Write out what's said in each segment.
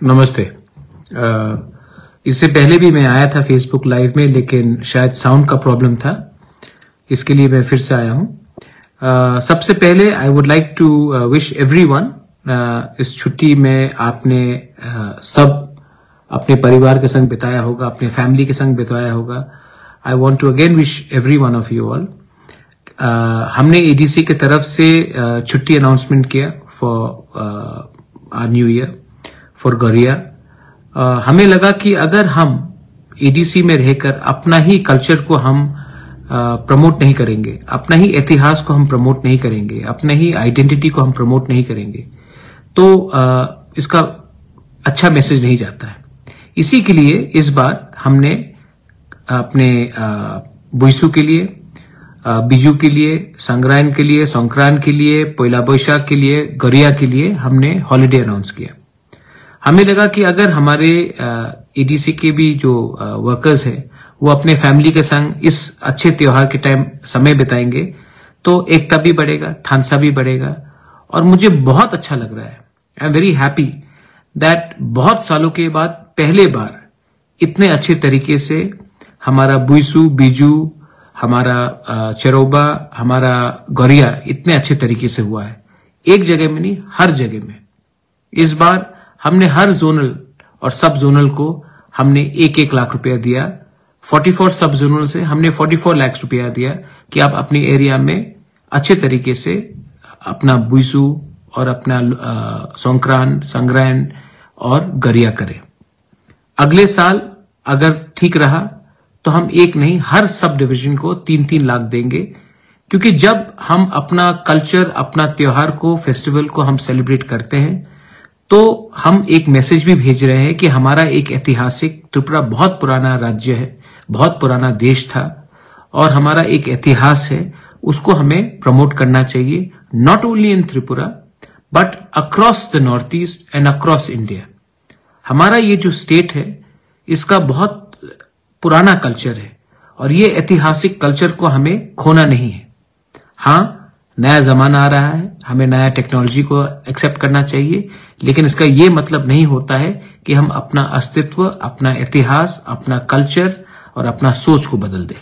नमस्ते। इससे पहले भी मैं आया था फेसबुक लाइव में, लेकिन शायद साउंड का प्रॉब्लम था, इसके लिए मैं फिर से आया हूं। सबसे पहले I would like to wish everyone, इस छुट्टी में आपने सब अपने परिवार के संग बिताया होगा, अपने फैमिली के संग बिताया होगा। I want to again wish every one of you all. हमने एडीसी की तरफ से छुट्टी अनाउंसमेंट किया for our new year for गौरिया। हमें लगा कि अगर हम एडीसी में रहकर अपना ही कल्चर को हम प्रमोट नहीं करेंगे, अपना ही इतिहास को हम प्रमोट नहीं करेंगे, अपना ही आइडेंटिटी को हम प्रमोट नहीं करेंगे, तो इसका अच्छा मैसेज नहीं जाता है। इसी के लिए इस बार हमने अपने बुइसू के लिए, बिजू के लिए, संग्रायन के लिए, संक्रांत के लिए, पोइला बोईशाख के लिए, गौरिया के लिए हमने हॉलिडे अनाउंस किया। हमें लगा कि अगर हमारे एडीसी के भी जो वर्कर्स हैं वो अपने फैमिली के संग इस अच्छे त्योहार के टाइम समय बिताएंगे तो एकता भी बढ़ेगा, थानसा भी बढ़ेगा। और मुझे बहुत अच्छा लग रहा है, I am very happy that बहुत सालों के बाद पहले बार इतने अच्छे तरीके से हमारा बुइसू, बिजू, हमारा चरोबा, हमारा गौरिया इतने अच्छे तरीके से हुआ है। एक जगह में नहीं, हर जगह में। इस बार हमने हर जोनल और सब जोनल को हमने 1-1 लाख रुपया दिया। 44 सब जोनल से हमने 44 लाख रुपया दिया कि आप अपने एरिया में अच्छे तरीके से अपना बुइसू और अपना संक्रांत, संग्रायन और गौरिया करें। अगले साल अगर ठीक रहा तो हम एक नहीं, हर सब डिवीजन को 3-3 लाख देंगे, क्योंकि जब हम अपना कल्चर, अपना त्योहार को, फेस्टिवल को हम सेलिब्रेट करते हैं तो हम एक मैसेज भी भेज रहे हैं कि हमारा एक ऐतिहासिक, त्रिपुरा बहुत पुराना राज्य है, बहुत पुराना देश था और हमारा एक इतिहास है, उसको हमें प्रमोट करना चाहिए, not only in Tripura but across the north east and across India. हमारा ये जो स्टेट है इसका बहुत पुराना कल्चर है और ये ऐतिहासिक कल्चर को हमें खोना नहीं है। हाँ, नया जमाना आ रहा है, हमें नया टेक्नोलॉजी को एक्सेप्ट करना चाहिए, लेकिन इसका ये मतलब नहीं होता है कि हम अपना अस्तित्व, अपना इतिहास, अपना कल्चर और अपना सोच को बदल दें।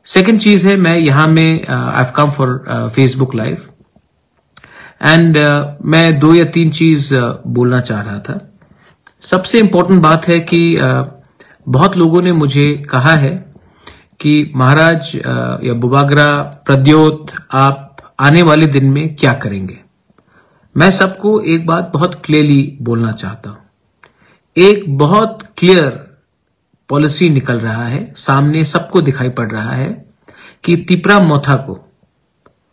सेकंड चीज है, मैं यहां में I have come for Facebook live and मैं 2 या 3 चीज बोलना चाह रहा था। सबसे इंपॉर्टेंट बात है कि बहुत लोगों ने मुझे कहा है कि महाराज या बुबागरा, प्रद्योत, आप आने वाले दिन में क्या करेंगे। मैं सबको एक बात बहुत क्लियरली बोलना चाहता हूं। एक बहुत क्लियर पॉलिसी निकल रहा है, सामने सबको दिखाई पड़ रहा है कि तिपरा मोथा को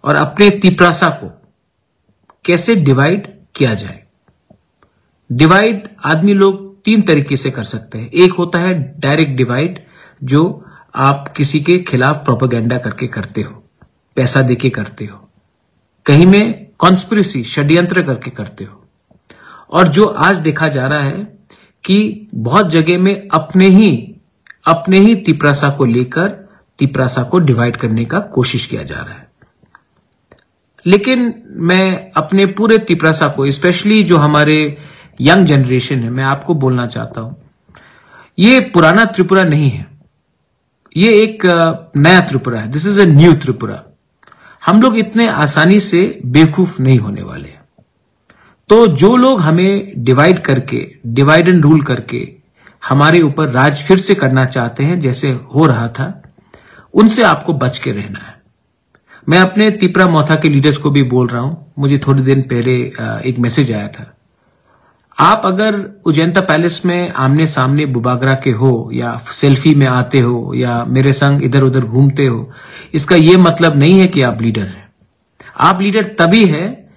और अपने तिपरासा को कैसे डिवाइड किया जाए। डिवाइड आदमी लोग 3 तरीके से कर सकते हैं। एक होता है डायरेक्ट डिवाइड, जो आप किसी के खिलाफ प्रोपेगेंडा करके करते हो, पैसा देके करते हो, कहीं में कॉन्स्पिरेसी, षड्यंत्र करके करते हो। और जो आज देखा जा रहा है कि बहुत जगह में अपने ही तिपरासा को लेकर तिपरासा को डिवाइड करने का कोशिश किया जा रहा है। लेकिन मैं अपने पूरे तिपरासा को, स्पेशली जो हमारे यंग जनरेशन है, मैं आपको बोलना चाहता हूं, ये पुराना त्रिपुरा नहीं है, ये एक नया त्रिपुरा है। This is a new Tripura. हम लोग इतने आसानी से बेवकूफ नहीं होने वाले। तो जो लोग हमें डिवाइड करके, डिवाइड एंड रूल करके हमारे ऊपर राज फिर से करना चाहते हैं, जैसे हो रहा था, उनसे आपको बच के रहना है। मैं अपने तिपरा मोथा के लीडर्स को भी बोल रहा हूं। मुझे थोड़े दिन पहले एक मैसेज आया था, आप अगर उजैंता पैलेस में आमने सामने बुबागरा के हो या सेल्फी में आते हो या मेरे संग इधर उधर घूमते हो, इसका यह मतलब नहीं है कि आप लीडर हैं। आप लीडर तभी है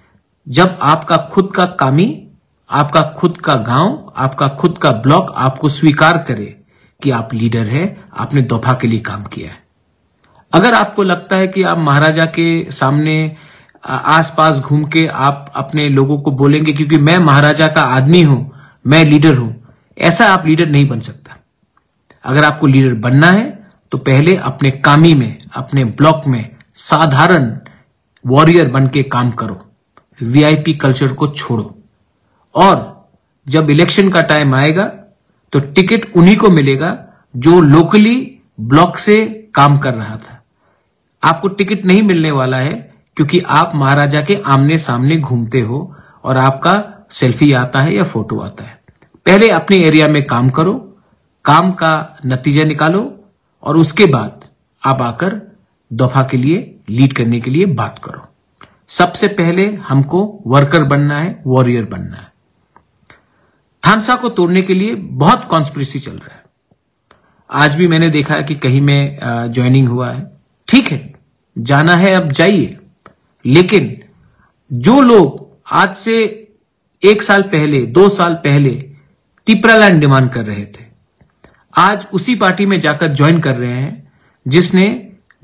जब आपका खुद का कामी, आपका खुद का गांव, आपका खुद का ब्लॉक आपको स्वीकार करे कि आप लीडर है, आपने दोफा के लिए काम किया है। अगर आपको लगता है कि आप महाराजा के सामने आसपास घूम के आप अपने लोगों को बोलेंगे क्योंकि मैं महाराजा का आदमी हूं, मैं लीडर हूं, ऐसा आप लीडर नहीं बन सकता। अगर आपको लीडर बनना है तो पहले अपने कामी में, अपने ब्लॉक में साधारण वॉरियर बन के काम करो, वीआईपी कल्चर को छोड़ो और जब इलेक्शन का टाइम आएगा तो टिकट उन्हीं को मिलेगा जो लोकली ब्लॉक से काम कर रहा था। आपको टिकट नहीं मिलने वाला है क्योंकि आप महाराजा के आमने सामने घूमते हो और आपका सेल्फी आता है या फोटो आता है। पहले अपने एरिया में काम करो, काम का नतीजा निकालो और उसके बाद आप आकर दफा के लिए लीड करने के लिए बात करो। सबसे पहले हमको वर्कर बनना है, वॉरियर बनना है। थानसा को तोड़ने के लिए बहुत कॉन्स्पिरेसी चल रहा है। आज भी मैंने देखा है कि कहीं में ज्वाइनिंग हुआ है। ठीक है, जाना है अब जाइए, लेकिन जो लोग आज से 1 साल पहले 2 साल पहले तिपरालैंड डिमांड कर रहे थे, आज उसी पार्टी में जाकर ज्वाइन कर रहे हैं जिसने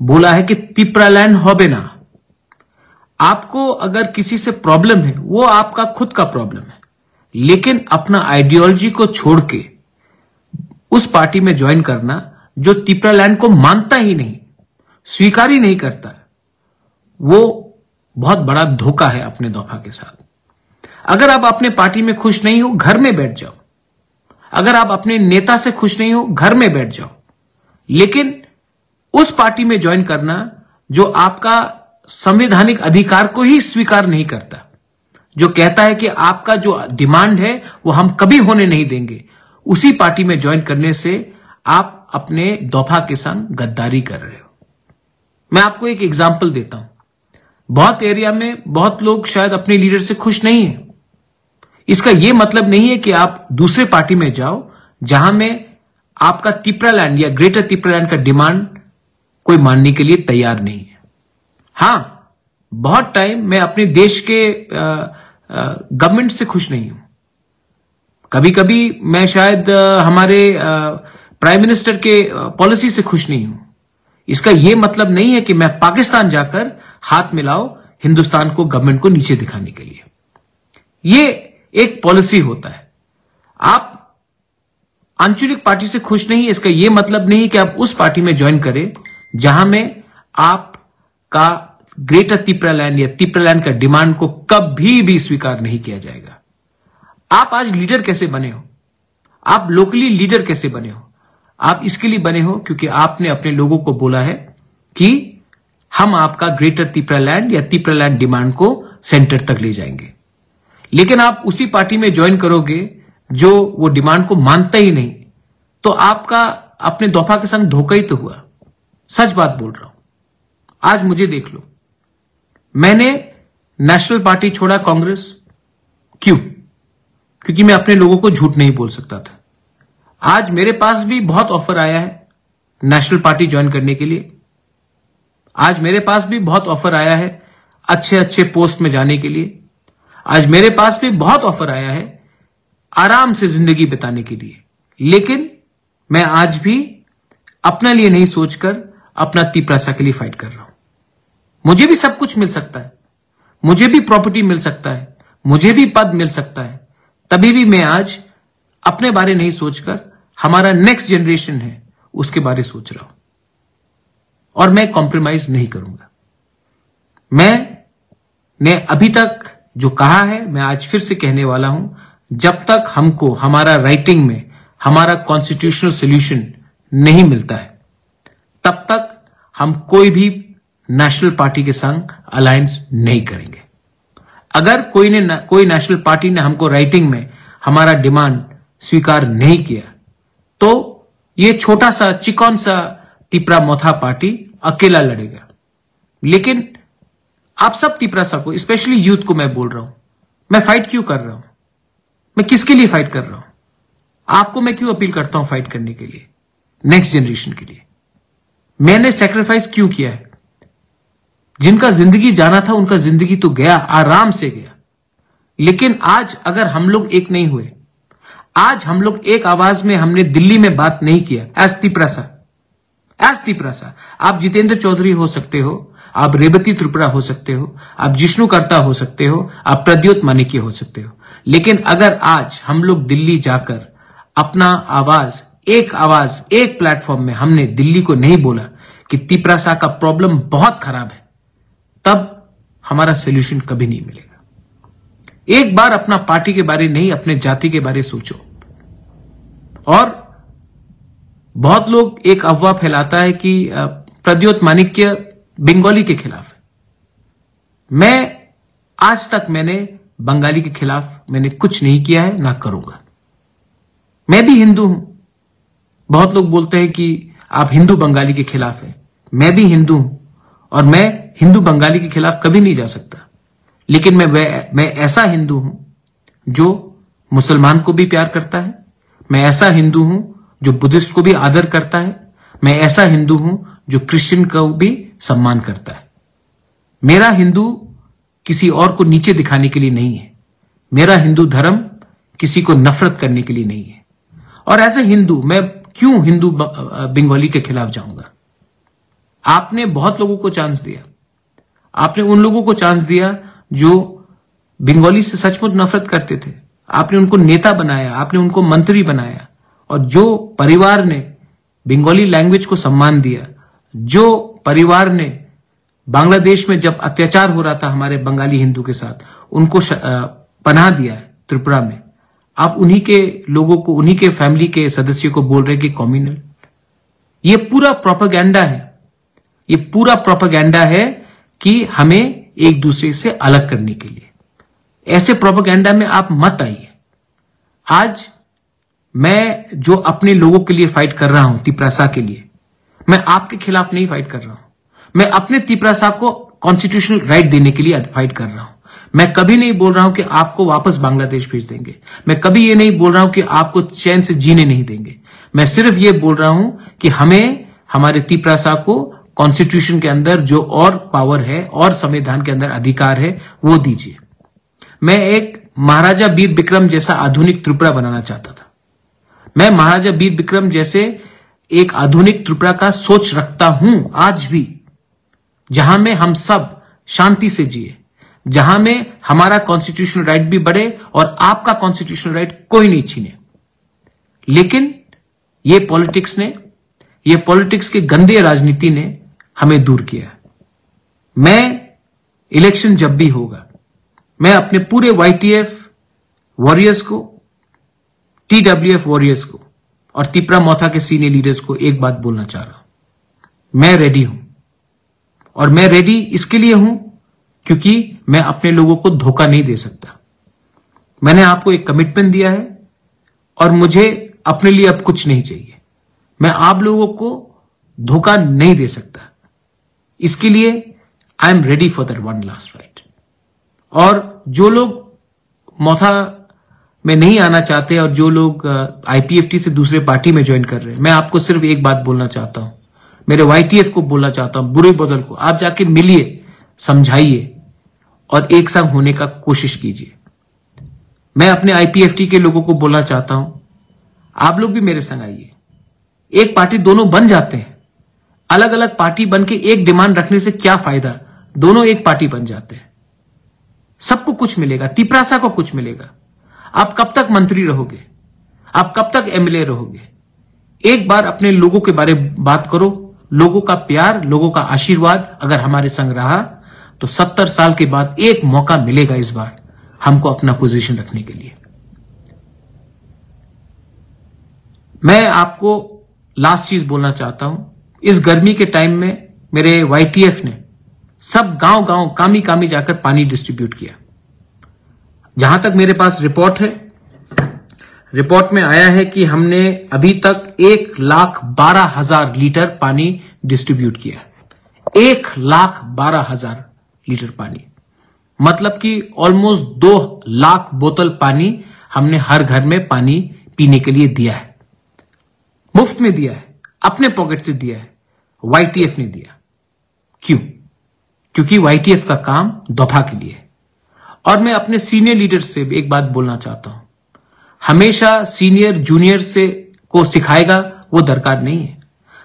बोला है कि तिपरालैंड होबे ना। आपको अगर किसी से प्रॉब्लम है वो आपका खुद का प्रॉब्लम है, लेकिन अपना आइडियोलॉजी को छोड़ के उस पार्टी में ज्वाइन करना जो तिपरालैंड को मानता ही नहीं, स्वीकार ही नहीं करता, वो बहुत बड़ा धोखा है अपने दफा के साथ। अगर आप अपने पार्टी में खुश नहीं हो, घर में बैठ जाओ। अगर आप अपने नेता से खुश नहीं हो, घर में बैठ जाओ। लेकिन उस पार्टी में ज्वाइन करना जो आपका संवैधानिक अधिकार को ही स्वीकार नहीं करता, जो कहता है कि आपका जो डिमांड है वो हम कभी होने नहीं देंगे, उसी पार्टी में ज्वाइन करने से आप अपने दफा के संग गद्दारी कर रहे हो। मैं आपको एक एग्जाम्पल देता हूं। बहुत एरिया में बहुत लोग शायद अपने लीडर से खुश नहीं है। इसका यह मतलब नहीं है कि आप दूसरे पार्टी में जाओ जहां में आपका तिपरालैंड या ग्रेटर तिपरालैंड का डिमांड कोई मानने के लिए तैयार नहीं है। हां, बहुत टाइम मैं अपने देश के गवर्नमेंट से खुश नहीं हूं। कभी कभी मैं शायद हमारे प्राइम मिनिस्टर के पॉलिसी से खुश नहीं हूं। इसका यह मतलब नहीं है कि मैं पाकिस्तान जाकर हाथ मिलाओ हिंदुस्तान को, गवर्नमेंट को नीचे दिखाने के लिए। यह एक पॉलिसी होता है। आप आंचलिक पार्टी से खुश नहीं है, इसका यह मतलब नहीं कि आप उस पार्टी में ज्वाइन करें जहां में आपका ग्रेटर तिपरालैंड या तिपरालैंड का डिमांड को कभी भी स्वीकार नहीं किया जाएगा। आप आज लीडर कैसे बने हो? आप लोकली लीडर कैसे बने हो? आप इसके लिए बने हो क्योंकि आपने अपने लोगों को बोला है कि हम आपका ग्रेटर तिपरालैंड या तिपरालैंड डिमांड को सेंटर तक ले जाएंगे। लेकिन आप उसी पार्टी में ज्वाइन करोगे जो वो डिमांड को मानता ही नहीं, तो आपका अपने दफा के संग धोखा ही तो हुआ। सच बात बोल रहा हूं। आज मुझे देख लो, मैंने नेशनल पार्टी छोड़ा कांग्रेस। क्यों? क्योंकि मैं अपने लोगों को झूठ नहीं बोल सकता था। आज मेरे पास भी बहुत ऑफर आया है नेशनल पार्टी ज्वाइन करने के लिए। आज मेरे पास भी बहुत ऑफर आया है अच्छे अच्छे पोस्ट में जाने के लिए। आज मेरे पास भी बहुत ऑफर आया है आराम से जिंदगी बिताने के लिए। लेकिन मैं आज भी अपने लिए नहीं सोचकर अपना तिपरासा के लिए फाइट कर रहा हूं। मुझे भी सब कुछ मिल सकता है, मुझे भी प्रॉपर्टी मिल सकता है, मुझे भी पद मिल सकता है, तभी भी मैं आज अपने बारे नहीं सोचकर हमारा नेक्स्ट जनरेशन है उसके बारे सोच रहा हूं। और मैं कॉम्प्रोमाइज नहीं करूंगा। मैंने अभी तक जो कहा है मैं आज फिर से कहने वाला हूं, जब तक हमको हमारा राइटिंग में हमारा कॉन्स्टिट्यूशनल सोल्यूशन नहीं मिलता है तब तक हम कोई भी नेशनल पार्टी के संग अलायंस नहीं करेंगे। अगर कोई नेशनल पार्टी ने हमको राइटिंग में हमारा डिमांड स्वीकार नहीं किया तो ये छोटा सा चिकन सा तिपरा मोथा पार्टी अकेला लड़ेगा। लेकिन आप सब तिपरासा को, स्पेशली यूथ को मैं बोल रहा हूं, मैं फाइट क्यों कर रहा हूं, मैं किसके लिए फाइट कर रहा हूं, आपको मैं क्यों अपील करता हूं फाइट करने के लिए, नेक्स्ट जनरेशन के लिए। मैंने सेक्रीफाइस क्यों किया है? जिनका जिंदगी जाना था उनका जिंदगी तो गया, आराम से गया। लेकिन आज अगर हम लोग एक नहीं हुए, आज हम लोग एक आवाज में हमने दिल्ली में बात नहीं किया एज तिपरासा, आप जितेंद्र चौधरी हो सकते हो, आप रेवती त्रिपुरा हो सकते हो, आप जिष्णु कर्ता हो सकते हो, आप प्रद्योत मानिक्य हो सकते हो, लेकिन अगर आज हम लोग दिल्ली जाकर अपना आवाज एक प्लेटफॉर्म में हमने दिल्ली को नहीं बोला कि तिपरासा का प्रॉब्लम बहुत खराब है, तब हमारा सोल्यूशन कभी नहीं मिलेगा। एक बार अपना पार्टी के बारे नहीं, अपने जाति के बारे सोचो। और बहुत लोग एक अफवाह फैलाता है कि प्रद्योत माणिक्य बंगाली के खिलाफ है। मैं आज तक मैंने बंगाली के खिलाफ मैंने कुछ नहीं किया है, ना करूंगा। मैं भी हिंदू हूं। बहुत लोग बोलते हैं कि आप हिंदू बंगाली के खिलाफ हैं। मैं भी हिंदू हूं और मैं हिंदू बंगाली के खिलाफ कभी नहीं जा सकता। लेकिन मैं ऐसा हिंदू हूं जो मुसलमान को भी प्यार करता है। मैं ऐसा हिंदू हूं जो बुद्धिस्ट को भी आदर करता है। मैं ऐसा हिंदू हूं जो क्रिश्चियन को भी सम्मान करता है। मेरा हिंदू किसी और को नीचे दिखाने के लिए नहीं है। मेरा हिंदू धर्म किसी को नफरत करने के लिए नहीं है। और एज ए हिंदू मैं क्यों हिंदू बंगाली के खिलाफ जाऊंगा? आपने बहुत लोगों को चांस दिया। आपने उन लोगों को चांस दिया जो बंगाली से सचमुच नफरत करते थे। आपने उनको नेता बनाया, आपने उनको मंत्री बनाया। और जो परिवार ने बंगाली लैंग्वेज को सम्मान दिया, जो परिवार ने बांग्लादेश में जब अत्याचार हो रहा था हमारे बंगाली हिंदू के साथ, उनको पनाह दिया है त्रिपुरा में, आप उन्हीं के लोगों को, उन्हीं के फैमिली के सदस्यों को बोल रहे कि कम्युनल। ये पूरा प्रोपेगेंडा है। ये पूरा प्रोपेगेंडा है कि हमें एक दूसरे से अलग करने के लिए। ऐसे प्रोपेगेंडा में आप मत आइए। आज मैं जो अपने लोगों के लिए फाइट कर रहा हूं, तिपरासा के लिए, मैं आपके खिलाफ नहीं फाइट कर रहा हूं। मैं अपने तिपरासा को कॉन्स्टिट्यूशनल राइट देने के लिए फाइट कर रहा हूं। मैं कभी नहीं बोल रहा हूं कि आपको वापस बांग्लादेश भेज देंगे। मैं कभी ये नहीं बोल रहा हूं कि आपको चैन से जीने नहीं देंगे। मैं सिर्फ ये बोल रहा हूं कि हमें हमारे तिपरासा को कॉन्स्टिट्यूशन के अंदर जो और पावर है और संविधान के अंदर अधिकार है वो दीजिए। मैं एक महाराजा वीर विक्रम जैसा आधुनिक त्रिपुरा बनाना चाहता था। मैं महाराजा वीर विक्रम जैसे एक आधुनिक त्रिपुरा का सोच रखता हूं आज भी, जहां में हम सब शांति से जिए, जहां में हमारा कॉन्स्टिट्यूशनल राइट भी बढ़े और आपका कॉन्स्टिट्यूशनल राइट कोई नहीं छीने। लेकिन ये पॉलिटिक्स के गंदे राजनीति ने हमें दूर किया। मैं इलेक्शन जब भी होगा, मैं अपने पूरे वाईटीएफ वॉरियर्स को, टीडब्ल्यूएफ वॉरियर्स को और तिपरा मोथा के सीनियर लीडर्स को एक बात बोलना चाह रहा हूं। मैं रेडी हूं। और मैं रेडी इसके लिए हूं क्योंकि मैं अपने लोगों को धोखा नहीं दे सकता। मैंने आपको एक कमिटमेंट दिया है और मुझे अपने लिए अब कुछ नहीं चाहिए। मैं आप लोगों को धोखा नहीं दे सकता। इसके लिए आई am ready for that one last fight. और जो लोग मोथा में नहीं आना चाहते और जो लोग आईपीएफटी से दूसरे पार्टी में ज्वाइन कर रहे हैं, मैं आपको सिर्फ एक बात बोलना चाहता हूं। मेरे वाईटीएफ को बोलना चाहता हूं, बुरे बदल को आप जाके मिलिए, समझाइए और एक संग होने का कोशिश कीजिए। मैं अपने आईपीएफटी के लोगों को बोलना चाहता हूं, आप लोग भी मेरे संग आइए। एक पार्टी दोनों बन जाते हैं। अलग अलग पार्टी बन के एक डिमांड रखने से क्या फायदा? दोनों एक पार्टी बन जाते हैं। सबको कुछ मिलेगा, तिपरासा को कुछ मिलेगा। आप कब तक मंत्री रहोगे? आप कब तक एमएलए रहोगे? एक बार अपने लोगों के बारे में बात करो। लोगों का प्यार, लोगों का आशीर्वाद अगर हमारे संग रहा तो 70 साल के बाद एक मौका मिलेगा इस बार हमको अपना पोजीशन रखने के लिए। मैं आपको लास्ट चीज बोलना चाहता हूं। इस गर्मी के टाइम में मेरे वाईटीएफ ने सब गांव गांव कामी कामी जाकर पानी डिस्ट्रीब्यूट किया। जहां तक मेरे पास रिपोर्ट है, रिपोर्ट में आया है कि हमने अभी तक 1,12,000 लीटर पानी डिस्ट्रीब्यूट किया। 1,12,000 लीटर पानी, मतलब कि ऑलमोस्ट 2 लाख बोतल पानी हमने हर घर में पानी पीने के लिए दिया है। मुफ्त में दिया है, अपने पॉकेट से दिया है। वाईटीएफ ने दिया। क्यों? क्योंकि वाईटीएफ का काम दफा के लिए है। और मैं अपने सीनियर लीडर से भी एक बात बोलना चाहता हूं। हमेशा सीनियर जूनियर से को सिखाएगा वो दरकार नहीं है।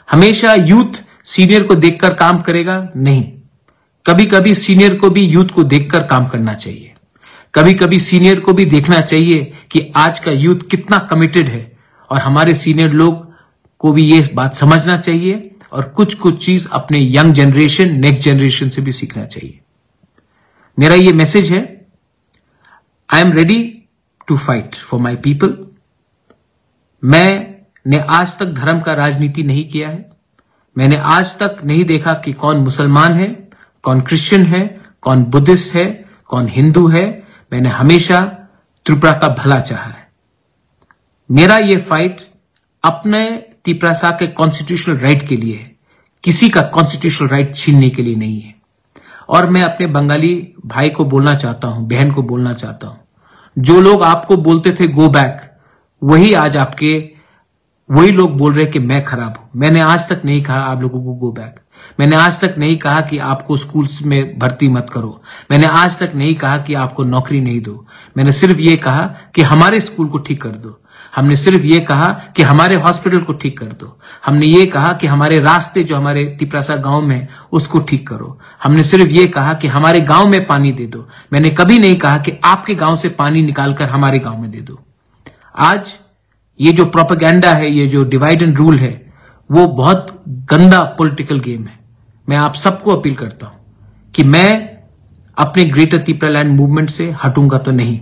हमेशा यूथ सीनियर को देखकर काम करेगा नहीं। कभी कभी सीनियर को भी यूथ को देखकर काम करना चाहिए। कभी कभी सीनियर को भी देखना चाहिए कि आज का यूथ कितना कमिटेड है। और हमारे सीनियर लोग को भी ये बात समझना चाहिए और कुछ कुछ चीज अपने यंग जनरेशन, नेक्स्ट जनरेशन से भी सीखना चाहिए। मेरा ये मैसेज है। I am ready to fight for my people. मैंने आज तक धर्म का राजनीति नहीं किया है। मैंने आज तक नहीं देखा कि कौन मुसलमान है, कौन क्रिश्चियन है, कौन बुद्धिस्ट है, कौन हिंदू है। मैंने हमेशा त्रिपुरा का भला चाहा है। मेरा ये फाइट अपने त्रिपुरा के कॉन्स्टिट्यूशनल राइट के लिए है, किसी का कॉन्स्टिट्यूशनल राइट छीनने के लिए नहीं है। और मैं अपने बंगाली भाई को बोलना चाहता हूं, बहन को बोलना चाहता हूं, जो लोग आपको बोलते थे गो बैक, वही आज वही लोग बोल रहे कि मैं खराब हूं। मैंने आज तक नहीं कहा आप लोगों को गो बैक। मैंने आज तक नहीं कहा कि आपको स्कूल्स में भर्ती मत करो। मैंने आज तक नहीं कहा कि आपको नौकरी नहीं दो। मैंने सिर्फ ये कहा कि हमारे स्कूल को ठीक कर दो। हमने सिर्फ ये कहा कि हमारे हॉस्पिटल को ठीक कर दो। हमने ये कहा कि हमारे रास्ते जो हमारे त्रिपुरा गांव में उसको ठीक करो। हमने सिर्फ ये कहा कि हमारे गांव में पानी दे दो। मैंने कभी नहीं कहा कि आपके गांव से पानी निकालकर हमारे गांव में दे दो। आज ये जो प्रोपेगेंडा है, ये जो डिवाइड एंड रूल है, वो बहुत गंदा पॉलिटिकल गेम है। मैं आप सबको अपील करता हूं कि मैं अपने ग्रेटर त्रिपुरा लैंड मूवमेंट से हटूंगा तो नहीं,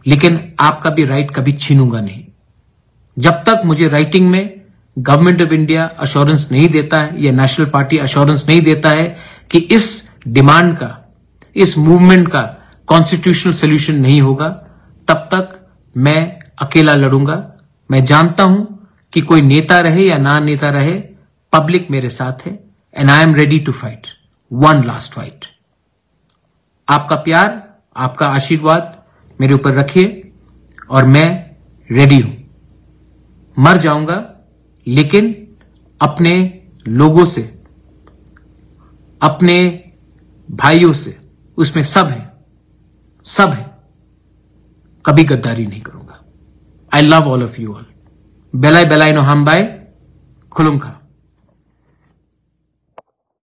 लेकिन आपका भी राइट कभी छीनूंगा नहीं। जब तक मुझे राइटिंग में गवर्नमेंट ऑफ इंडिया अश्योरेंस नहीं देता है या नेशनल पार्टी अश्योरेंस नहीं देता है कि इस डिमांड का, इस मूवमेंट का कॉन्स्टिट्यूशनल सोल्यूशन नहीं होगा, तब तक मैं अकेला लड़ूंगा। मैं जानता हूं कि कोई नेता रहे या ना नेता रहे, पब्लिक मेरे साथ है and I am ready to fight one last fight. आपका प्यार, आपका आशीर्वाद मेरे ऊपर रखिए और मैं रेडी हूं। मर जाऊंगा लेकिन अपने लोगों से, अपने भाइयों से, उसमें सब है, कभी गद्दारी नहीं करूंगा। I love all of you all. Belai belai no hambai, khulumka.